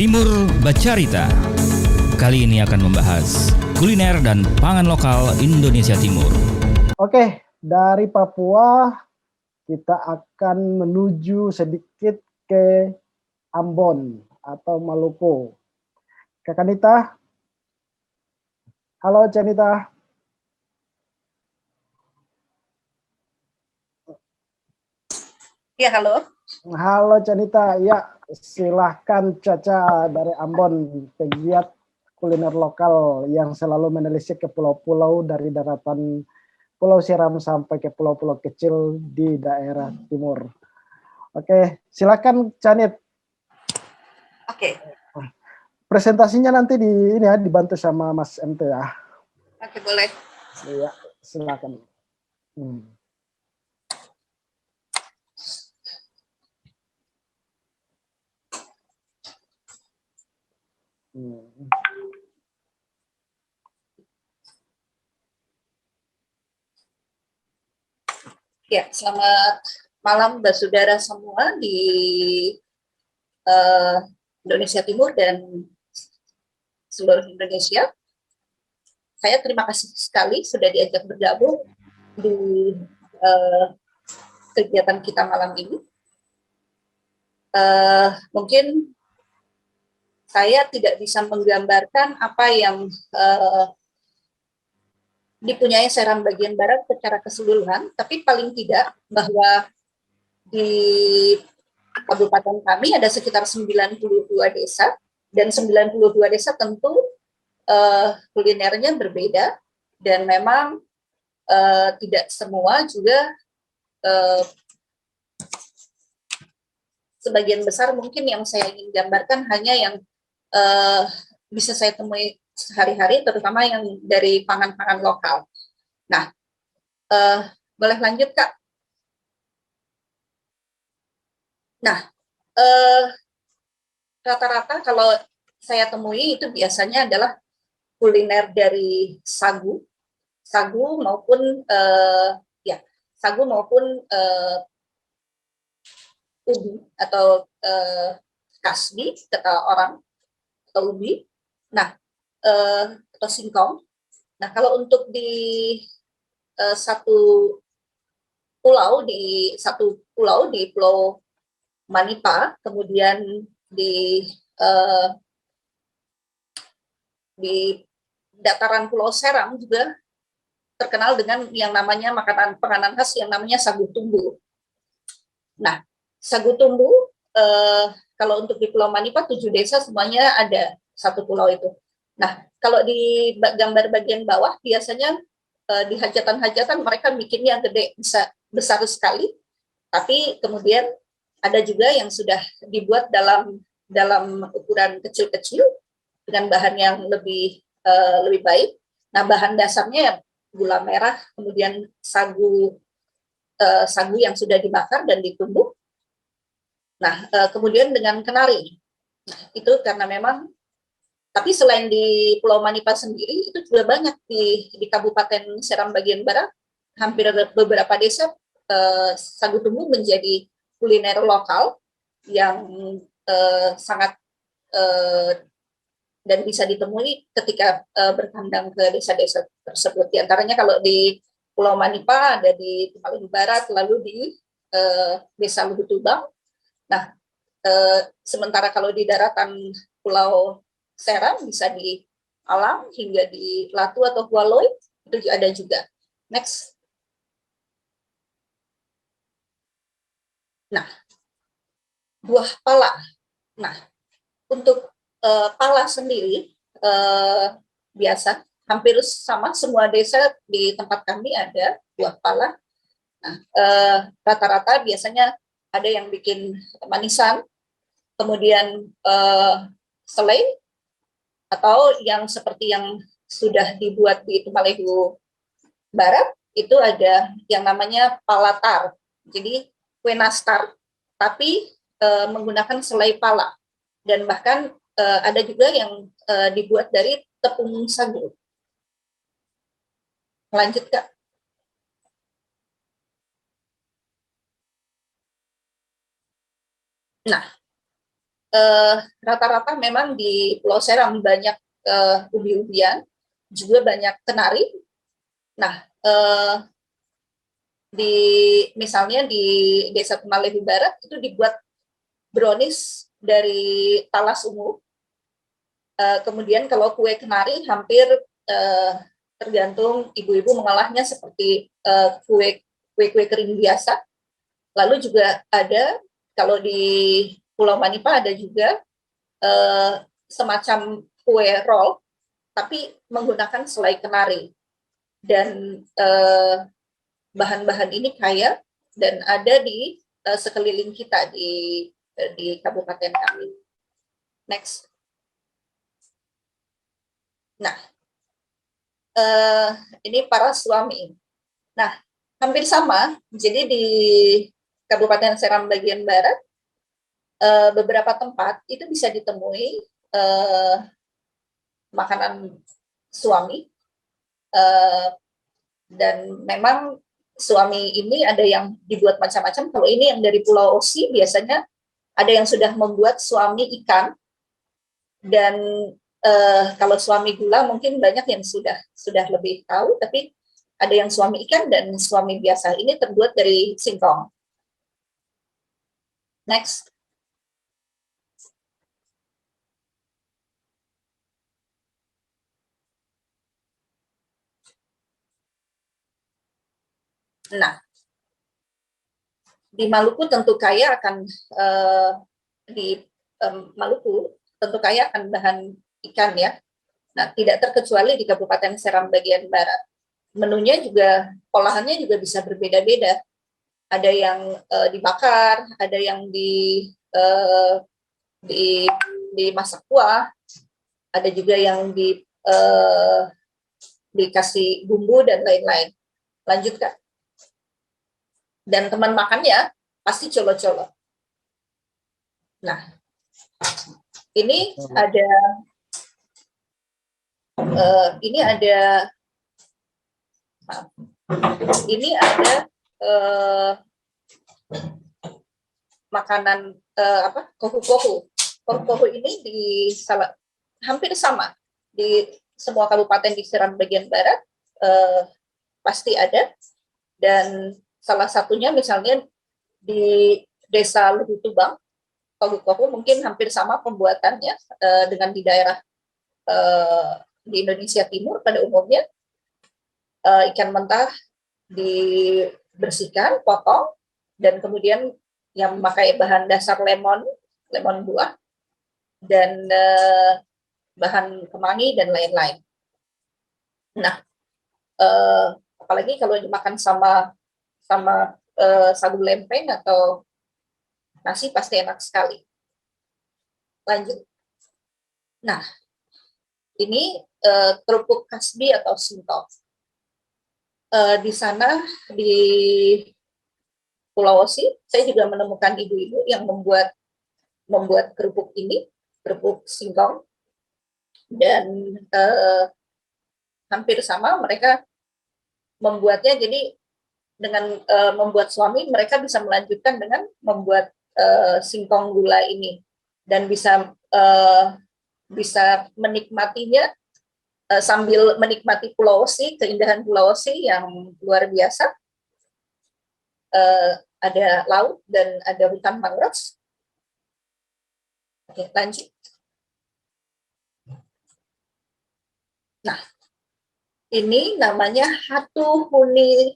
Timur Bacarita. Kali ini akan membahas kuliner dan pangan lokal Indonesia Timur. Oke, dari Papua kita akan menuju sedikit ke Ambon atau Maluku. Kak Kanita. Halo Canita. Ya, halo. Halo Canita. Ya, silahkan Caca dari Ambon, pegiat kuliner lokal yang selalu menelisik ke pulau-pulau dari daratan Pulau Seram sampai ke pulau-pulau kecil di daerah timur. Oke, silakan Canit. Oke. Presentasinya nanti dibantu sama Mas MT ya. Oke, boleh. Iya, silakan. Ya, selamat malam saudara semua di Indonesia Timur dan seluruh Indonesia. Saya terima kasih sekali sudah diajak bergabung di kegiatan kita malam ini. Mungkin saya tidak bisa menggambarkan apa yang dipunyai Seram bagian barat secara keseluruhan, tapi paling tidak bahwa di kabupaten kami ada sekitar 92 desa, dan 92 desa tentu kulinernya berbeda, dan memang tidak semua juga sebagian besar mungkin yang saya ingin gambarkan hanya yang bisa saya temui sehari-hari, terutama yang dari pangan-pangan lokal. Nah, boleh lanjut, Kak? Nah, rata-rata kalau saya temui itu biasanya adalah kuliner dari sagu maupun ubi atau kasbi kata orang, atau ubi. Nah, atau singkong. Nah, kalau untuk di satu pulau di Pulau Manipa, kemudian di dataran Pulau Seram juga terkenal dengan yang namanya penganan khas yang namanya sagu tumbu. Nah, sagu tumbu kalau untuk di Pulau Manipa 7 desa semuanya ada satu pulau itu. Nah, kalau di gambar bagian bawah biasanya di hajatan-hajatan mereka bikinnya gede, bisa besar sekali, tapi kemudian ada juga yang sudah dibuat dalam ukuran kecil-kecil dengan bahan yang lebih baik. Nah, bahan dasarnya gula merah, kemudian sagu yang sudah dibakar dan ditumbuk. Nah, kemudian dengan kenari. Nah, itu karena memang, tapi selain di Pulau Manipa sendiri, itu juga banyak di Kabupaten Seram bagian barat, hampir beberapa desa sagu tumbu menjadi kuliner lokal yang sangat dan bisa ditemui ketika bertandang ke desa-desa tersebut. Di antaranya kalau di Pulau Manipa ada di paling barat, lalu di Desa Luhu Tubang. Nah, sementara kalau di daratan Pulau Seram bisa di Alang hingga di Latu atau Hualoi itu ada juga. Next. Nah, buah pala. Nah, untuk pala sendiri biasa hampir sama semua desa di tempat kami ada buah pala. Nah, rata-rata biasanya ada yang bikin manisan, kemudian selai, atau yang seperti yang sudah dibuat di Tumalehu Barat itu ada yang namanya palatar. Jadi kue nastar tapi menggunakan selai pala, dan bahkan ada juga yang dibuat dari tepung sagu. Lanjut, Kak. Nah, rata-rata memang di Pulau Seram banyak ubi-ubian, juga banyak kenari. Nah, misalnya di Desa Temalehu Barat itu dibuat brownies dari talas ungu. Kemudian kalau kue kenari hampir tergantung ibu-ibu mengolahnya seperti kue kering biasa. Lalu juga ada, kalau di Pulau Manipa ada juga semacam kue roll, tapi menggunakan selai kenari. Dan bahan-bahan ini kaya dan ada di sekeliling kita di kabupaten kami. Next. Nah, ini para suami. Nah, hampir sama. Jadi di Kabupaten Seram bagian barat, beberapa tempat itu bisa ditemui makanan suami. Dan memang suami ini ada yang dibuat macam-macam. Kalau ini yang dari Pulau Osi, biasanya ada yang sudah membuat suami ikan. Dan kalau suami gula mungkin banyak yang sudah lebih tahu, tapi ada yang suami ikan dan suami biasa. Ini terbuat dari singkong. Next. Nah, di Maluku tentu kaya akan Maluku tentu kaya akan bahan ikan ya. Nah, tidak terkecuali di Kabupaten Seram bagian barat. Menunya juga, olahannya juga bisa berbeda-beda. Ada yang dibakar, ada yang dimasak kuah, ada juga yang dikasih bumbu dan lain-lain. Lanjutkan. Dan teman makannya pasti colo-colo. Nah, ini ada makanan kohu-kohu. Kohu-kohu ini hampir sama di semua kabupaten di Seram bagian barat, pasti ada. Dan salah satunya misalnya di Desa Luhu Tubang, kohu-kohu mungkin hampir sama pembuatannya dengan di daerah di Indonesia Timur pada umumnya. Ikan mentah dibersihkan, potong, dan kemudian yang memakai bahan dasar lemon buah, dan bahan kemangi dan lain-lain. Nah, apalagi kalau dimakan sama sagu lempeng atau nasi pasti enak sekali. Lanjut. Nah, ini kerupuk kasbi atau singkong. Di sana di Pulau Osi, saya juga menemukan ibu-ibu yang membuat kerupuk ini, kerupuk singkong, dan hampir sama mereka membuatnya. Jadi dengan membuat suami, mereka bisa melanjutkan dengan membuat singkong gula ini dan bisa menikmatinya sambil menikmati Pulau Osi, keindahan Pulau Osi yang luar biasa. Ada laut dan ada hutan mangrove. Oke, lanjut. Nah, ini namanya Hatu Huni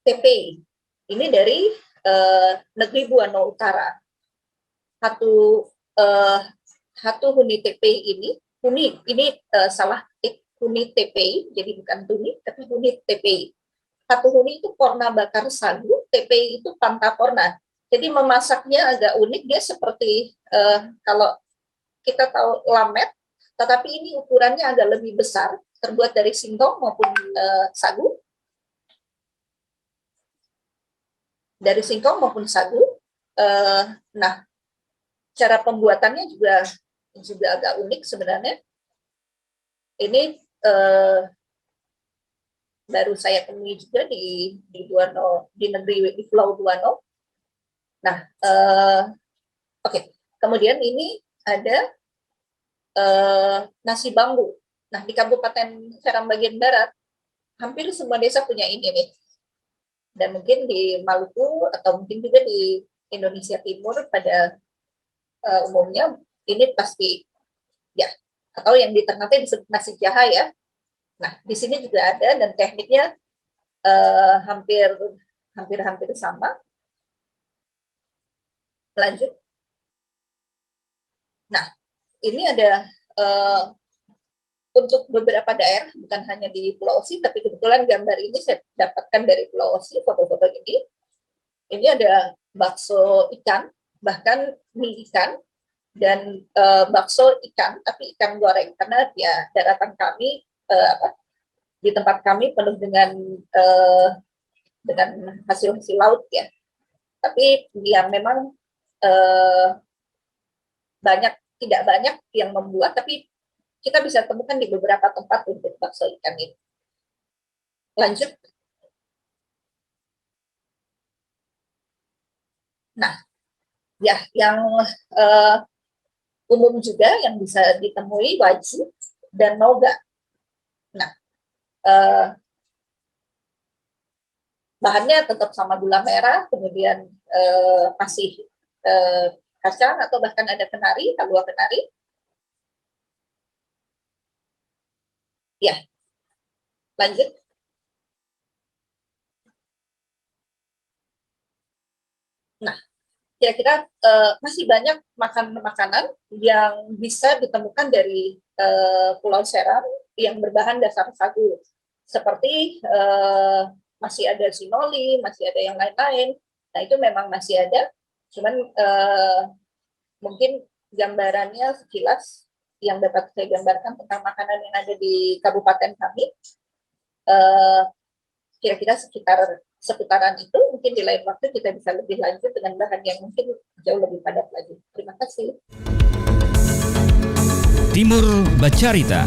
TPI. Ini dari negeri Buano Utara. Hatu Huni TPI ini salah ketik, Huni TPI, jadi bukan Tuni, tapi Huni TPI. Hatu Huni itu porna bakar sagu, TPI itu pantaporna. Jadi memasaknya agak unik, dia seperti kalau kita tahu lamet, tetapi ini ukurannya agak lebih besar, terbuat dari singkong maupun sagu. Dari singkong maupun sagu. Nah, cara pembuatannya juga agak unik sebenarnya. Ini baru saya temui juga di Buano, di Pulau Buano. Nah, oke. Kemudian ini ada nasi bambu. Nah, di Kabupaten Seram bagian barat, hampir semua desa punya ini nih. Dan mungkin di Maluku atau mungkin juga di Indonesia Timur pada umumnya ini pasti ya, atau yang di Ternate disebut nasi jaha ya. Nah, di sini juga ada dan tekniknya hampir sama. Lanjut. Nah, ini ada untuk beberapa daerah, bukan hanya di Pulau Osi, tapi kebetulan gambar ini saya dapatkan dari Pulau Osi, foto-foto ini. Ini ada bakso ikan, bahkan mie ikan, dan bakso ikan, tapi ikan goreng, karena ya daratan kami, di tempat kami penuh dengan hasil-hasil laut ya. Tapi yang memang tidak banyak yang membuat, tapi kita bisa temukan di beberapa tempat untuk bakso ikan ini. Lanjut. Nah, ya yang umum juga yang bisa ditemui wajib dan noga. Nah, bahannya tetap sama gula merah, kemudian masih kacang atau bahkan ada kenari, talua kenari. Ya, lanjut. Nah, kira-kira masih banyak makanan yang bisa ditemukan dari Pulau Seram yang berbahan dasar sagu. Seperti masih ada sinoli, masih ada yang lain-lain. Nah, itu memang masih ada. Cuman mungkin gambarannya sekilas yang dapat saya gambarkan tentang makanan yang ada di kabupaten kami, kira-kira seputaran itu. Mungkin di lain waktu kita bisa lebih lanjut dengan bahan yang mungkin jauh lebih padat lagi. Terima kasih. Timur Bacarita.